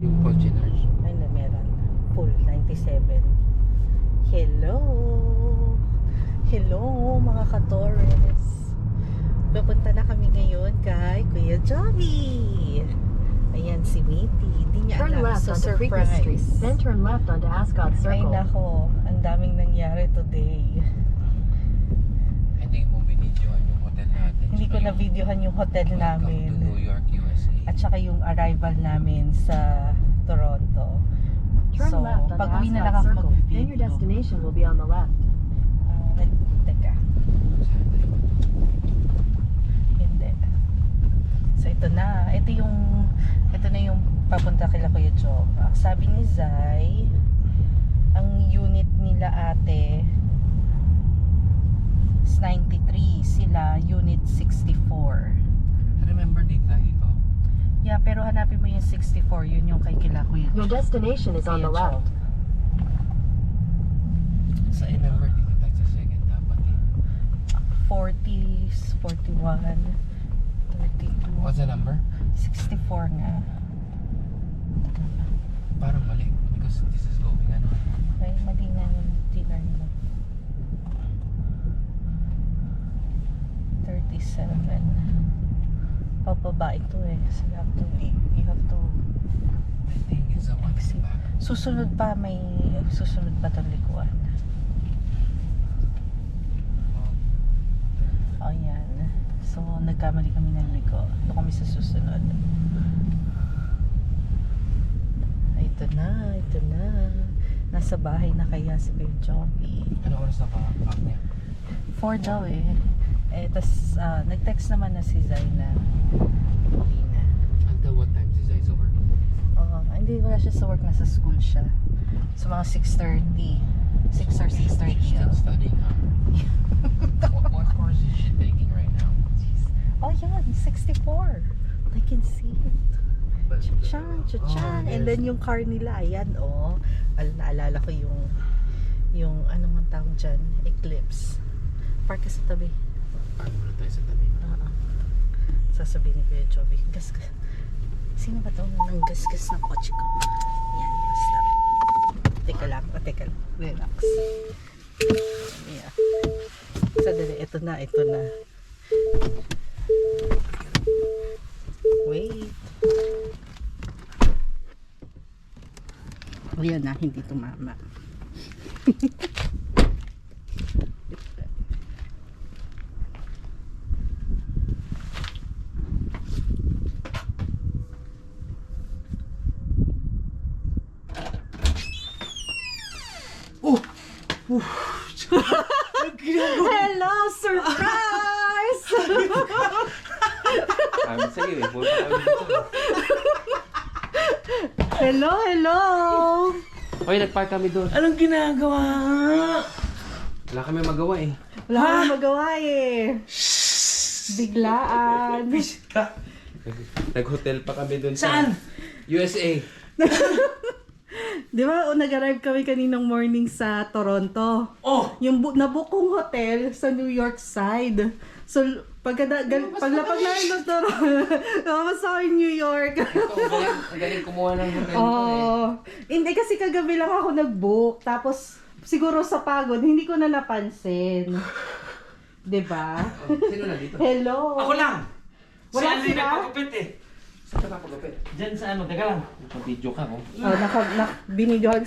Yung Fortuners. Ay na, meron. Full 97. Hello! Hello mga ka-Torres! Papunta na kami ngayon kay Kuya Johnny! Ayan si Mitty. Hindi niya Turn alam. left So onto Freakless Street, surprise. then turn left onto Ascot Ay Circle. nako, ang daming nangyari today. Hindi mo binidyohan yung hotel natin. Hindi ko na videohan yung hotel namin. Welcome to New York, USA. At saka yung arrival namin sa Toronto. Turn So, left onto pag uwi na lang Ascot ako Circle, then your mag-video. destination will be on the left. Teka, hindi. So ito na. Ito na yung papunta kila Kuya Job. Sabi ni Zai, ang unit nila ate is 93. Sila unit 64. Remember dito tayo dito? Yeah, pero hanapin mo yung 64. Yun yung kay kila Kuya Your Job. destination is on the Kuya Job. left. Sa remember dito tayo sa second dapat eh. 40s, 41, 32. What's the number? 64 nga. Parang mali. Because this is going ano. Ay, mali nga yung dinner mo. 37. Pababa ito eh. So you have to I think it's the one in the back. susunod pa itong likuan. Oh, yan. So, nagkamali kami ng liko. Ito kami sa susunod. Ay, ito na. Nasa bahay na kaya si Kuya Joby. Ano oras na pa-up niya? 4 daw eh. Tas nag-text naman na si Zai na uwi na. Until what time si Zai sa work? Hindi, wala siya sa work. Nasa school siya. So, mga 6:30. 6 or 6:30. She's still studying, huh? what course is she taking right now? Oh, yeah. He's 64. I can see it. But, Chachan. And then yung car nila, ayan, oh. Naalala ko yung ano nga tawag dyan? Eclipse. Park ka sa tabi. Paano muna tayo sa tabi? Sasabihin ni Kuya Joby, gas-gas. Sino ba ito nang gas-gas ng kotse ko? Yan, stop. Teka lang. Relax. Yeah. Sadali, ito na. Wait. Ayan na, hindi tumama. Hello, surprise! Sige, punta tayo dito. Hello! Hoy, nagpark kami doon. Anong ginagawa? Wala kami magawa eh. Wala akong magawa eh. Biglaan. Nag-hotel pa kami doon Saan? USA. Di ba, nag-arrive kami kaninang morning sa Toronto. Oh! Yung nabook kong hotel sa New York side. So, paglapag namin ng Toronto, lumabas ako in New York. Ito, ang galing kumuha ng hotel ko Hindi kasi kagabi lang ako nag-book. Tapos, siguro sa pagod, hindi ko na napansin. Diba? Sino na dito? Hello! Ako lang! Wala si Andy sila? nagpagupit eh. Saan ka napagapit? Diyan sa ano, teka lang. Video ka, oh. Binidyohan